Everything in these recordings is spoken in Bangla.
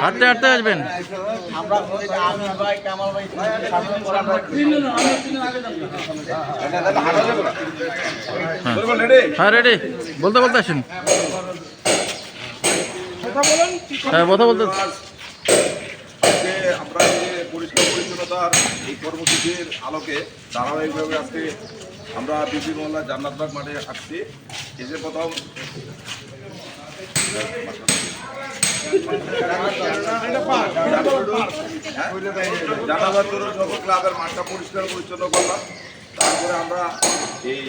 হাঁটতে হাঁটতে আসবেন। হ্যাঁ রেডি, বলতে বলতে আসেন। হ্যাঁ কথা বলতে। আজকে আমরা যে পরিষ্কার পরিচ্ছন্নতার এই কর্মসূচির আলোকে ধারাবাহিকভাবে আজকে আমরা বিপি মোল্লা জান্নাতবাগ মাঠে আসছি। এসে প্রথম জান্নাতবাগ তরুণ ক্লাবের মাঠটা পরিষ্কার পরিচ্ছন্ন করলাম। তারপরে আমরা এই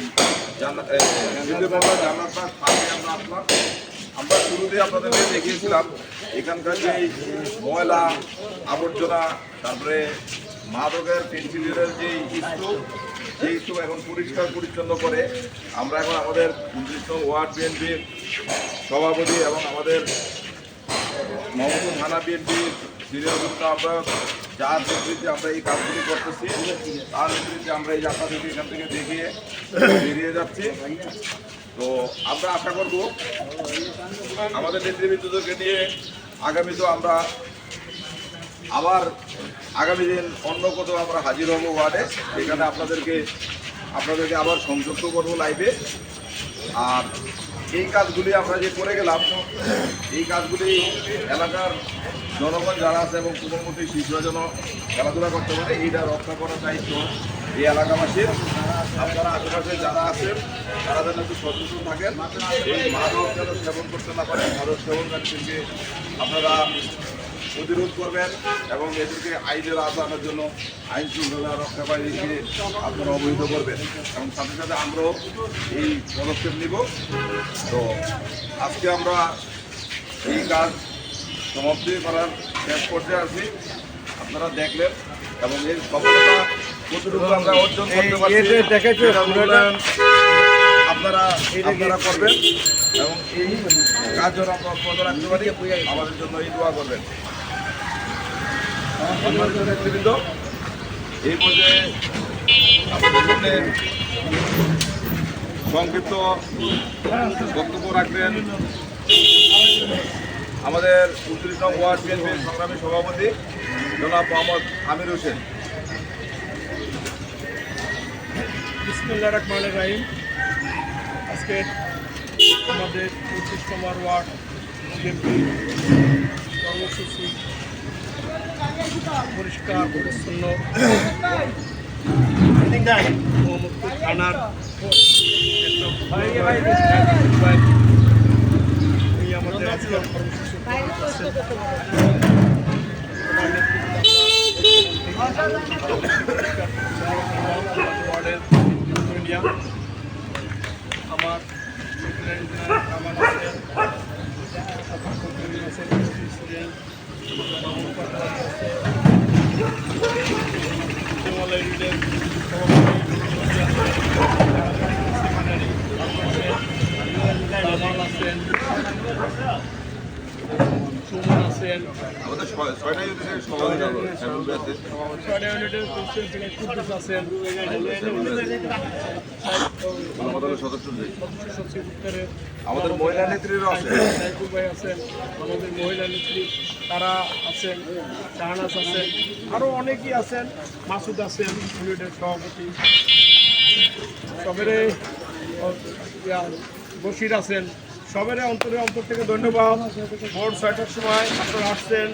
বিপি মোল্লা জান্নাতবাগ পার্কে আমরা আসলাম। আমরা শুরুতে আপনাদেরকে দেখিয়েছিলাম এখানকার যে ময়লা আবর্জনা, তারপরে মাদকের পেন্সিলের যে স্তূপ এখন পরিষ্কার পরিচ্ছন্ন করে আমরা এখন আমাদের 29 নং ওয়ার্ড বিএনপির সভাপতি এবং আমাদের মোহাম্মদপুর থানা বিএনপির সিনিয়র যুক্ত আমরা যার নেতৃত্বে আমরা এই কাজগুলি করতেছি, তার নেতৃত্বে আমরা এই আপনাদেরকে এখান থেকে দেখিয়ে বেরিয়ে যাচ্ছি। তো আমরা আশা করব আমাদের নেতৃবৃন্দদেরকে নিয়ে আগামীতেও আমরা আবার আগামী দিন অন্য কোথাও আমরা হাজির হব ওয়ার্ডে, এখানে আপনাদেরকে আবার সংযুক্ত করবো লাইভে। আর এই কাজগুলি আমরা যে করে গেলাম, এই কাজগুলি এলাকার জনগণ যারা আছে এবং পূর্ববর্তী শিশুরা যেন খেলাধুলা করতে পারে, এইটা রক্ষা করার দায়িত্ব এই এলাকাবাসীর। আপনারা আশেপাশে যারা আছেন তারা যেন একটু সচেতন থাকেন, এই মাদক যেন সেবন করতে না পারেন। মাদক সেবনকারীদেরকে আপনারা প্রতিরোধ করবেন এবং এদেরকে আইনের আওতার জন্য আইন শৃঙ্খলা রক্ষাকারীকে আপনারা অবহিত করবেন এবং সাথে সাথে আমরাও এই পদক্ষেপ নিব। তো আজকে আমরা এই কাজ সমাপ্তি করার শেষ পর্যায়ে আছি, আপনারা দেখলেন এবং এই সফলতা কতটুকু আমরা অর্জন করতে পারছি আপনারা করবেন এবং এই কাজ যেন আমরা অব্যাহত রাখতে পারি, আমাদের জন্য এই দোয়া করবেন। নেতৃবৃন্দ, এই পর্যায়ে আপনাদের সামনে সংক্ষিপ্ত বক্তব্য রাখবেন আমাদের 29 নং ওয়ার্ড বিএনপির সংগ্রামী সভাপতি জনাব মোহাম্মদ আমির হোসেন। বিসমিল্লাহির রহমানির রহিম। আজকে আমাদের 25 নম্বর ওয়ার্ড বিএনপি কর্মসূচি পরিষ্কার পরিচ্ছন্ন মোহাম্মদপুর থানার এই আমাদের আজকের কর্মসূচি ওয়ার্ডের মিডিয়া আমার সুমন আছেন, আমাদের 6টা ইউনিটের সভাপতি আছেন, সদস্য আমাদের মহিলা নেত্রীরাও আছেন, সাইকুল ভাই আছেন, আমাদের মহিলা নেত্রী তারা আছেন, শাহনাজ আছেন, আরও অনেকেই আছেন, মাসুদ আছেন ইউনিটের সভাপতি, সবেরে বশির আছেন। সবেরে অন্তর থেকে ধন্যবাদ। ভোর 6টার সময় আপনারা আসছেন।